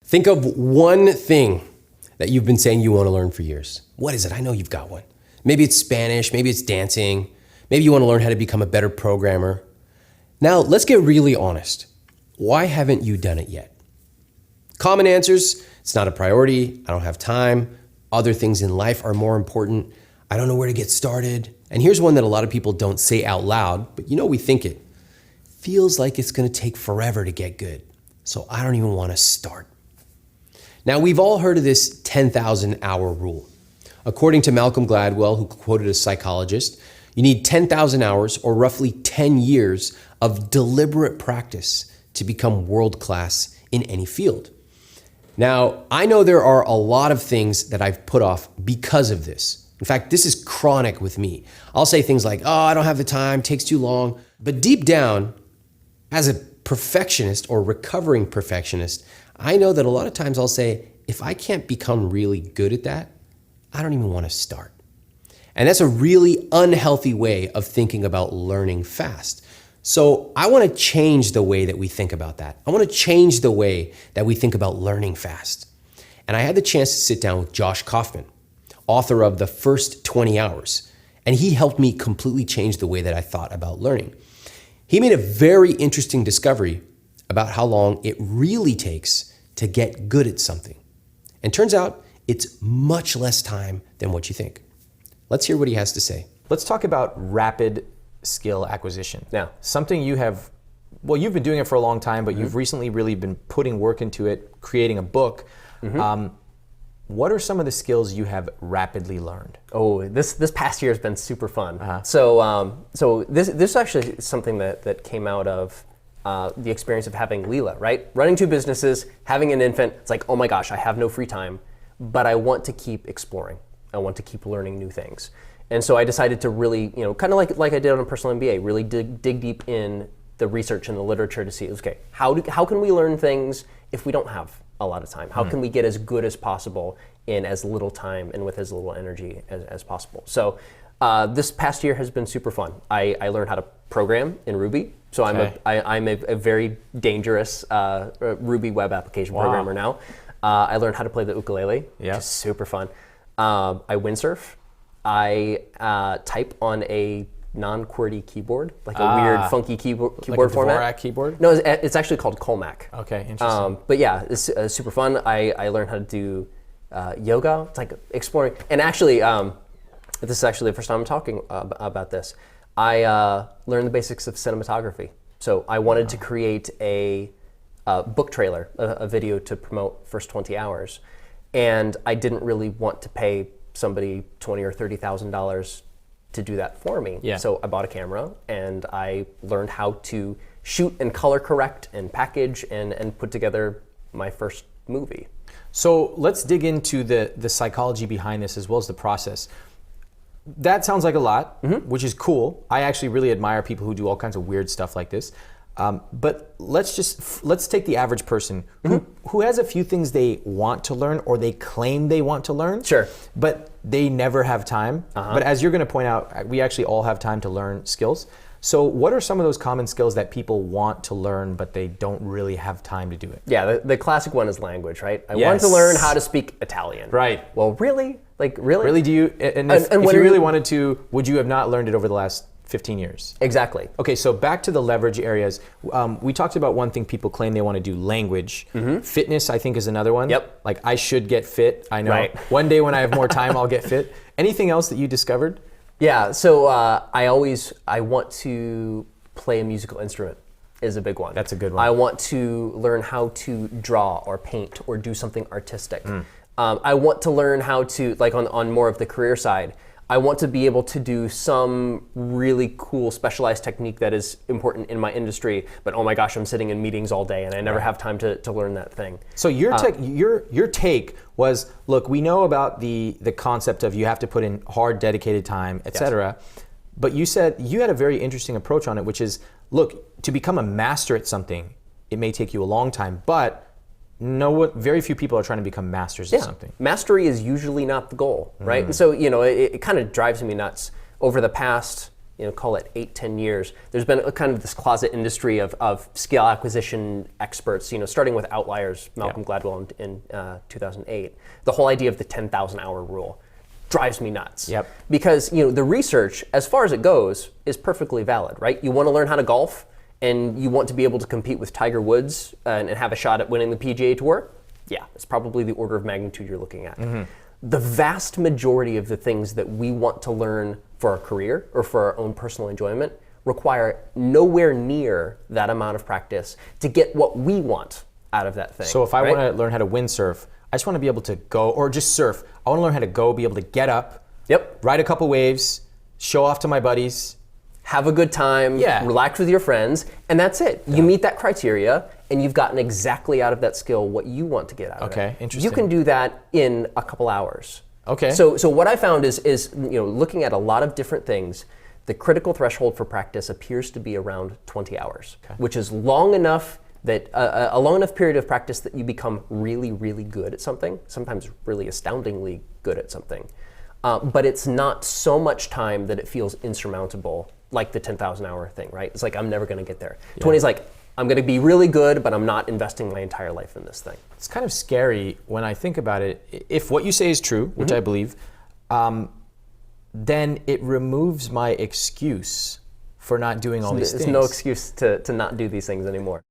Think of one thing that you've been saying you want to learn for years. What is it? I know you've got one. Maybe it's Spanish, maybe it's dancing, maybe you want to learn how to become a better programmer. Now, let's get really honest. Why haven't you done it yet? Common answers: it's not a priority, I don't have time, other things in life are more important, I don't know where to get started. And here's one that a lot of people don't say out loud, but we think it. Feels like it's gonna take forever to get good, so I don't even wanna start. Now, we've all heard of this 10,000 hour rule. According to Malcolm Gladwell, who quoted a psychologist, you need 10,000 hours, or roughly 10 years of deliberate practice to become world-class in any field. Now, I know there are a lot of things that I've put off because of this. In fact, this is chronic with me. I'll say things like, I don't have the time, takes too long. But deep down, as a perfectionist or recovering perfectionist, I know that a lot of times I'll say, if I can't become really good at that, I don't even want to start. And that's a really unhealthy way of thinking about learning fast. So I want to change the way that we think about that. I want to change the way that we think about learning fast. And I had the chance to sit down with Josh Kaufman, author of The First 20 Hours, and he helped me completely change the way that I thought about learning. He made a very interesting discovery about how long it really takes to get good at something. And turns out it's much less time than what you think. Let's hear what he has to say. Let's talk about rapid skill acquisition. Now, something you've been doing it for a long time, but you've recently really been putting work into it, creating a book. What are some of the skills you have rapidly learned? Oh, this past year has been super fun. So this is actually something that came out of the experience of having Leela, right? Running two businesses, having an infant. It's like, oh my gosh, I have no free time, but I want to keep exploring. I want to keep learning new things. And so I decided to really, kind of like I did on a personal MBA, really dig deep in the research and the literature to see, okay, how can we learn things if we don't have a lot of time? How can we get as good as possible in as little time and with as little energy as possible? So this past year has been super fun. I learned how to program in Ruby. So I'm a very dangerous Ruby web application programmer now. I learned how to play the ukulele, which is super fun. I windsurf. I type on a non-QWERTY keyboard, like a weird, funky keyboard like a format. Dvorak keyboard? No, it's actually called Colmac. Okay, interesting. But yeah, it's super fun. I learned how to do yoga. It's like exploring. And actually, this is actually the first time I'm talking about this. I learned the basics of cinematography. So I wanted to create a book trailer, a video to promote First 20 Hours. And I didn't really want to pay somebody $20,000 or $30,000 to do that for me. Yeah. So I bought a camera and I learned how to shoot and color correct and package and put together my first movie. So let's dig into the psychology behind this as well as the process. That sounds like a lot, which is cool. I actually really admire people who do all kinds of weird stuff like this. But let's take the average person who has a few things they want to learn or they claim they want to learn. Sure. But they never have time. But as you're going to point out, we actually all have time to learn skills. So what are some of those common skills that people want to learn but they don't really have time to do it? Yeah, the classic one is language, right? I want to learn how to speak Italian. Right. Well, really? Like, really? Really, do you? And if you really wanted to, would you have not learned it over the last 15 years? Exactly. Okay, so back to the leverage areas. We talked about one thing people claim they want to do, language. Fitness, I think, is another one. Yep. Like, I should get fit. I know. Right. One day when I have more time, I'll get fit. Anything else that you discovered? Yeah, so I want to play a musical instrument is a big one. That's a good one. I want to learn how to draw or paint or do something artistic. I want to learn how to, like on more of the career side, I want to be able to do some really cool specialized technique that is important in my industry, but oh my gosh, I'm sitting in meetings all day and I never have time to learn that thing. So your take was, look, we know about the concept of you have to put in hard, dedicated time, etc. Yes. But you said you had a very interesting approach on it, which is, look, to become a master at something, it may take you a long time, but very few people are trying to become masters at something. Mastery is usually not the goal, right? And so, it kind of drives me nuts. Over the past call it 8-10 years, there's been a kind of this closet industry of skill acquisition experts, starting with Outliers, Malcolm Gladwell in 2008. The whole idea of the 10,000 hour rule drives me nuts. Yep. Because the research, as far as it goes, is perfectly valid, right? You want to learn how to golf, and you want to be able to compete with Tiger Woods and have a shot at winning the PGA Tour. Yeah, it's probably the order of magnitude you're looking at. The vast majority of the things that we want to learn for our career or for our own personal enjoyment require nowhere near that amount of practice to get what we want out of that thing. So if I want to learn how to windsurf, I just want to be able to go, or just surf. I want to learn how to go, be able to get up, ride a couple waves, show off to my buddies, have a good time, relax with your friends, and that's it. You meet that criteria, and you've gotten exactly out of that skill what you want to get out of it. Okay, interesting. You can do that in a couple hours. Okay. So what I found is looking at a lot of different things, the critical threshold for practice appears to be around 20 hours, which is long enough that a long enough period of practice that you become really, really good at something, sometimes really astoundingly good at something. But it's not so much time that it feels insurmountable, like the 10,000 hour thing, right? It's like, I'm never going to get there. 20 is like, I'm going to be really good, but I'm not investing my entire life in this thing. It's kind of scary when I think about it. If what you say is true, which I believe, then it removes my excuse for not doing all these things. There's no excuse to not do these things anymore.